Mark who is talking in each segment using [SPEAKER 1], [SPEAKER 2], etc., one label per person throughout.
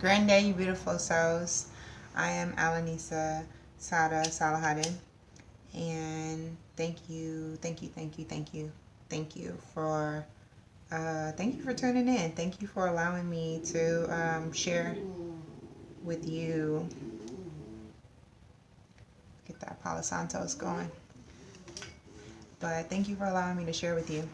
[SPEAKER 1] Grand day, you beautiful souls. I am Alanisa Sada Salahadin, and thank you for tuning in. Thank you for allowing me to share with you. Get that Palo Santos going. But thank you for allowing me to share with you.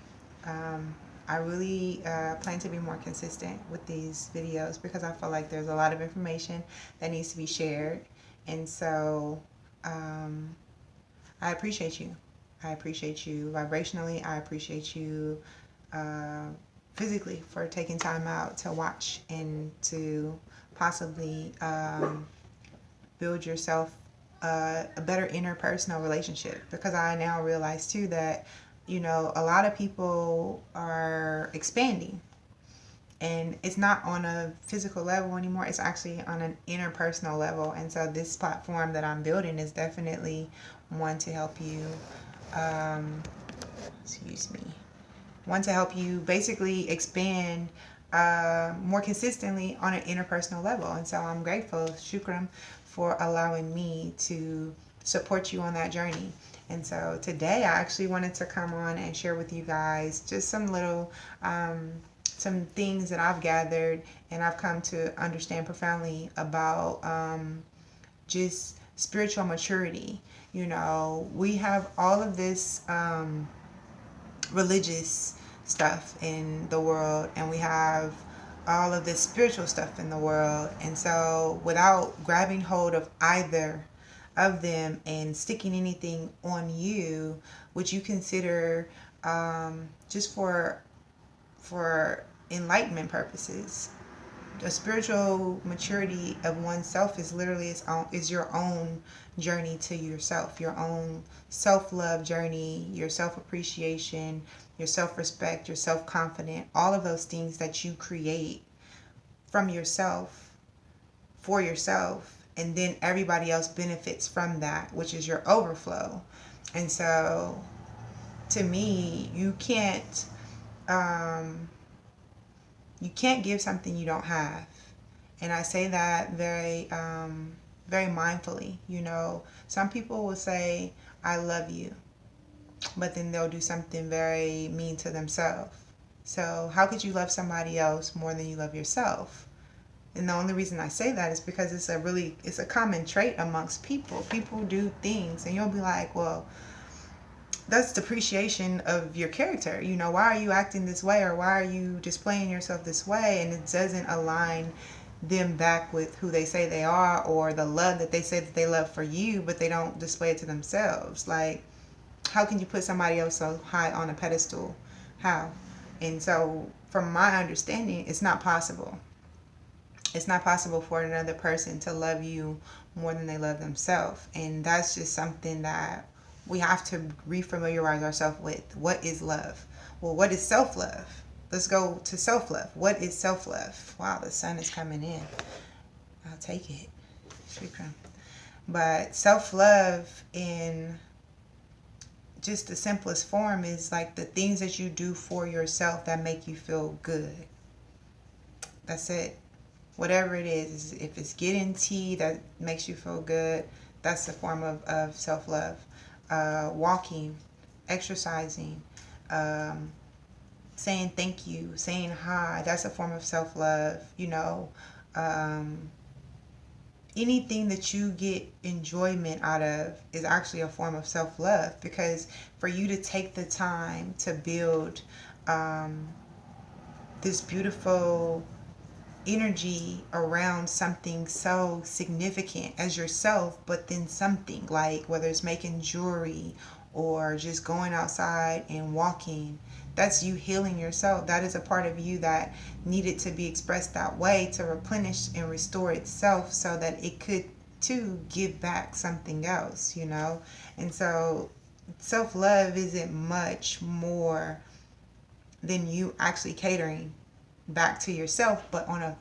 [SPEAKER 1] I really plan to be more consistent with these videos because I feel like there's a lot of information that needs to be shared. And so I appreciate you. I appreciate you vibrationally. I appreciate you physically for taking time out to watch and to possibly build yourself a better interpersonal relationship, because I now realize too that a lot of people are expanding, and it's not on a physical level anymore. It's actually on an interpersonal level. And so this platform that I'm building is definitely one to help you one to help you basically expand more consistently on an interpersonal level. And so I'm grateful, Shukran, for allowing me to support you on that journey. And so today I actually wanted to come on and share with you guys just some little some things that I've gathered and I've come to understand profoundly about just spiritual maturity. We have all of this religious stuff in the world, and we have all of this spiritual stuff in the world. And so without grabbing hold of either of them and sticking anything on you, would you consider just for enlightenment purposes, the spiritual maturity of oneself is literally is your own journey to yourself, your own self-love journey, your self-appreciation, your self-respect, your self-confidence, all of those things that you create from yourself, for yourself, and then everybody else benefits from that, which is your overflow. And so to me, you can't give something you don't have. And I say that very very mindfully. Some people will say I love you, but then they'll do something very mean to themselves. So how could you love somebody else more than you love yourself? And the only reason I say that is because it's a common trait amongst people. People do things and you'll be like, well, that's depreciation of your character. Why are you acting this way, or why are you displaying yourself this way? And it doesn't align them back with who they say they are, or the love that they say that they love for you, but they don't display it to themselves. Like, how can you put somebody else so high on a pedestal? How? And so from my understanding, it's not possible. It's not possible for another person to love you more than they love themselves. And that's just something that we have to refamiliarize ourselves with. What is love? Well, what is self-love? Let's go to self-love. What is self-love? Wow, the sun is coming in. I'll take it. Shukran. But self-love in just the simplest form is like the things that you do for yourself that make you feel good. That's it. Whatever it is, if it's getting tea that makes you feel good, that's a form of self-love. Walking, exercising, saying thank you, saying hi, that's a form of self-love. Anything that you get enjoyment out of is actually a form of self-love, because for you to take the time to build this beautiful energy around something so significant as yourself, but then something like, whether it's making jewelry or just going outside and walking, that's you healing yourself. That is a part of you that needed to be expressed that way to replenish and restore itself, so that it could too give back something else. And so self-love isn't much more than you actually catering back to yourself, but on a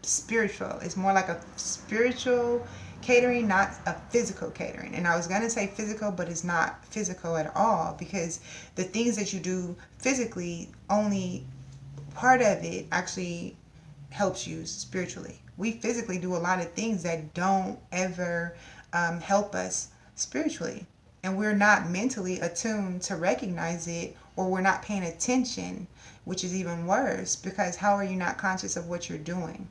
[SPEAKER 1] spiritual. It's more like a spiritual catering, not a physical catering. And I was going to say physical, but it's not physical at all, because the things that you do physically, only part of it actually helps you spiritually. We physically do a lot of things that don't ever help us spiritually. And we're not mentally attuned to recognize it, or we're not paying attention, which is even worse, because how are you not conscious of what you're doing?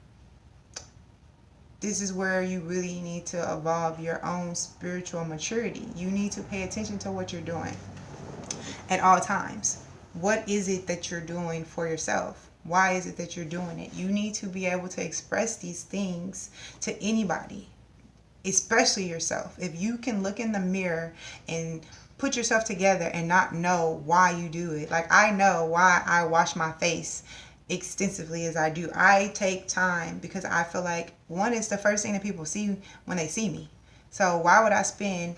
[SPEAKER 1] This is where you really need to evolve your own spiritual maturity. You need to pay attention to what you're doing at all times. What is it that you're doing for yourself? Why is it that you're doing it? You need to be able to express these things to anybody, especially yourself. If you can look in the mirror and put yourself together and not know why you do it. Like, I know why I wash my face extensively as I do. I take time because I feel like, one, is the first thing that people see when they see me. So why would I spend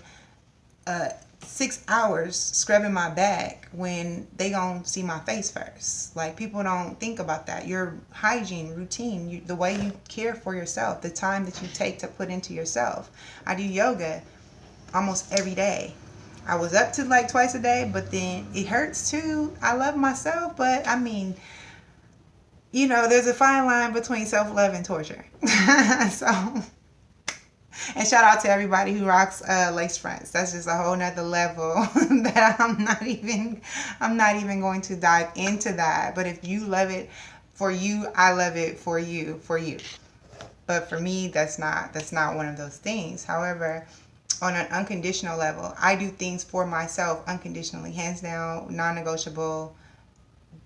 [SPEAKER 1] 6 hours scrubbing my back when they gonna see my face first? Like, people don't think about that. Your hygiene routine, the way you care for yourself, the time that you take to put into yourself. I do yoga almost every day. I was up to like twice a day, but then it hurts too. I love myself, but I mean, you know, there's a fine line between self-love and torture. So, and shout out to everybody who rocks lace fronts. That's just a whole nother level that I'm not even going to dive into that. But if you love it for you, I love it for you. But for me, that's not one of those things. However, on an unconditional level, I do things for myself unconditionally, hands down, non-negotiable.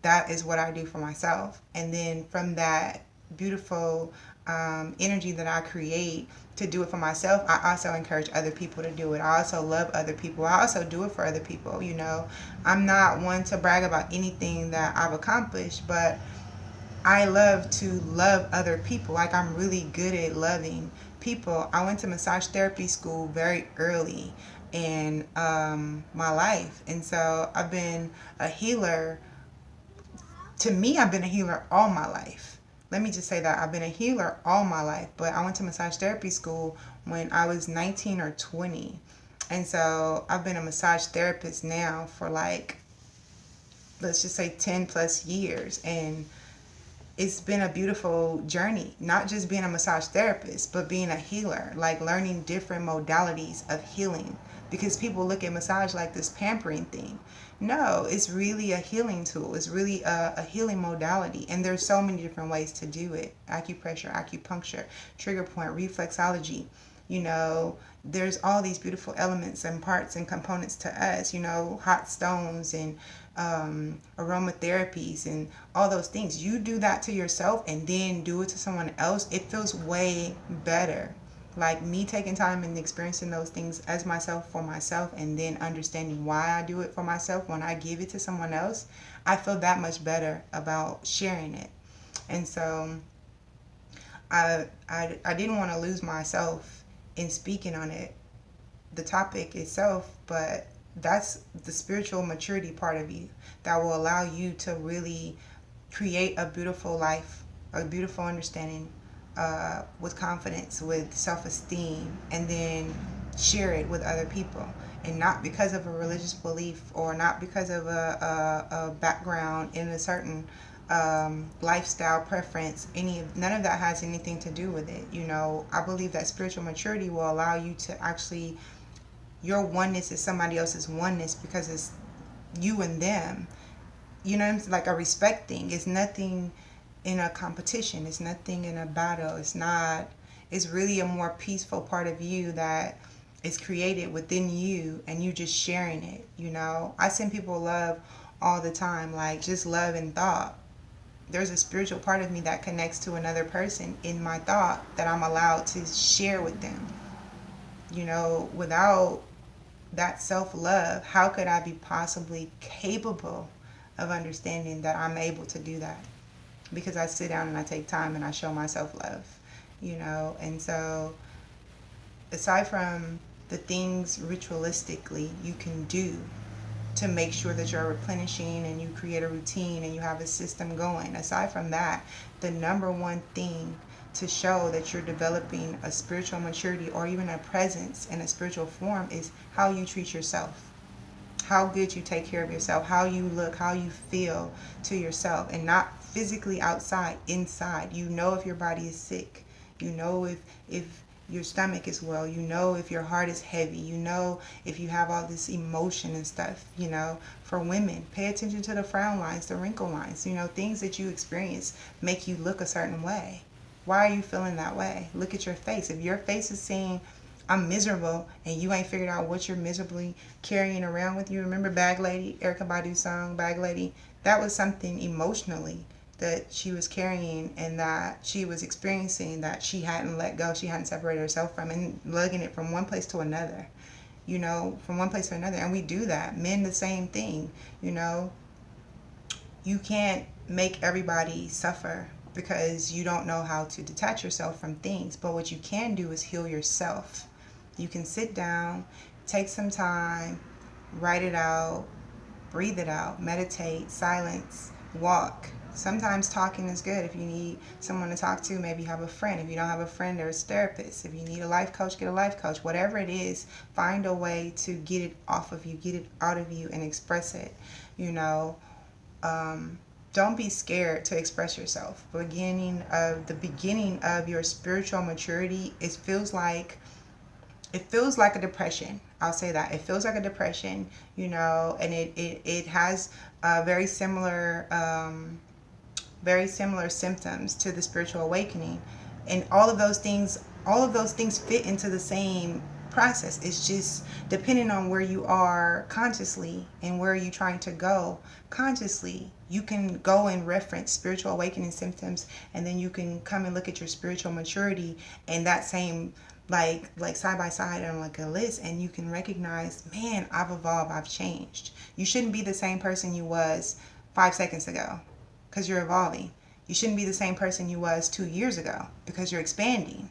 [SPEAKER 1] That is what I do for myself. And then from that beautiful energy that I create to do it for myself, I also encourage other people to do it. I also love other people. I also do it for other people. You know, I'm not one to brag about anything that I've accomplished, but I love to love other people. Like, I'm really good at loving people. I went to massage therapy school very early in my life. And so I've been a healer. To me, I've been a healer all my life. Let me just say that. I've been a healer all my life. But I went to massage therapy school when I was 19 or 20. And so I've been a massage therapist now for like, let's just say 10 plus years. And it's been a beautiful journey, not just being a massage therapist, but being a healer, like learning different modalities of healing. Because people look at massage like this pampering thing. No, it's really a healing tool. It's really a healing modality. And there's so many different ways to do it. Acupressure, acupuncture, trigger point, reflexology. You know, there's all these beautiful elements and parts and components to us, you know, hot stones and aromatherapies and all those things. You do that to yourself and then do it to someone else, it feels way better. Like, me taking time and experiencing those things as myself for myself, and then understanding why I do it for myself when I give it to someone else, I feel that much better about sharing it. And so I didn't want to lose myself in speaking on it, the topic itself, but that's the spiritual maturity part of you that will allow you to really create a beautiful life, a beautiful understanding, with confidence, with self-esteem, and then share it with other people. And not because of a religious belief, or not because of a background in a certain lifestyle preference. None of that has anything to do with it. You know, I believe that spiritual maturity will allow you to actually, your oneness is somebody else's oneness, because it's you and them. You know, it's like a respect thing. It's nothing in a competition. It's nothing in a battle. It's really a more peaceful part of you that is created within you, and you just sharing it. You know, I send people love all the time, like just love and thought. There's a spiritual part of me that connects to another person in my thought that I'm allowed to share with them. You know, without that self-love, how could I be possibly capable of understanding that I'm able to do that? Because I sit down and I take time and I show myself love, you know. And so, aside from the things ritualistically you can do to make sure that you're replenishing and you create a routine and you have a system going, aside from that, the number one thing to show that you're developing a spiritual maturity or even a presence in a spiritual form is how you treat yourself. How good you take care of yourself, how you look, how you feel to yourself, and not physically outside, inside. You know if your body is sick. You know if your stomach is well. You know if your heart is heavy. You know if you have all this emotion and stuff. For women, pay attention to the frown lines, the wrinkle lines. Things that you experience make you look a certain way. Why are you feeling that way? Look at your face. If your face is saying, I'm miserable, and you ain't figured out what you're miserably carrying around with you. Remember Bag Lady, Erykah Badu's song, Bag Lady? That was something emotionally that she was carrying and that she was experiencing that she hadn't let go, she hadn't separated herself from, and lugging it from one place to another, from one place to another. And we do that. Men, the same thing. You can't make everybody suffer because you don't know how to detach yourself from things. But what you can do is heal yourself. You can sit down, take some time, write it out, breathe it out, meditate, silence, walk. Sometimes talking is good. If you need someone to talk to, maybe have a friend. If you don't have a friend, there's a therapist. If you need a life coach, get a life coach. Whatever it is, find a way to get it off of you, get it out of you, and express it. Don't be scared to express yourself. The beginning of your spiritual maturity, it feels like a depression. I'll say that. It feels like a depression, and it has very similar symptoms to the spiritual awakening. And all of those things fit into the same process. It's just depending on where you are consciously and where you're trying to go consciously. You can go and reference spiritual awakening symptoms, and then you can come and look at your spiritual maturity and that same like side by side on like a list, and you can recognize, man, I've evolved, I've changed. You shouldn't be the same person you was 5 seconds ago because you're evolving. You shouldn't be the same person you was 2 years ago because you're expanding.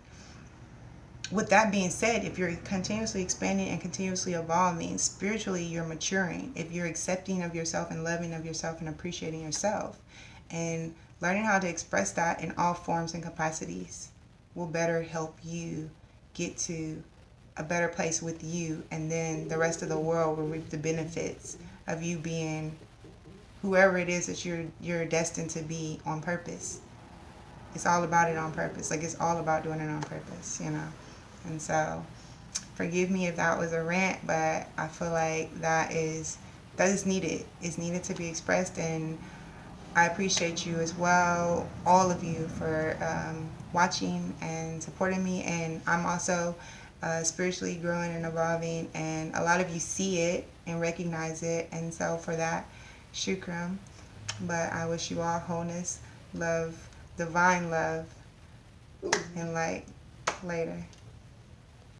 [SPEAKER 1] With that being said, if you're continuously expanding and continuously evolving, spiritually you're maturing. If you're accepting of yourself and loving of yourself and appreciating yourself and learning how to express that in all forms and capacities will better help you get to a better place with you, and then the rest of the world will reap the benefits of you being whoever it is that you're destined to be on purpose. It's all about it on purpose. It's all about doing it on purpose, And so, forgive me if that was a rant, but I feel like that is needed. It's needed to be expressed, and I appreciate you as well, all of you, for watching and supporting me. And I'm also spiritually growing and evolving, and a lot of you see it and recognize it, and so for that, Shukran. But I wish you all wholeness, love, divine love, and light. Later.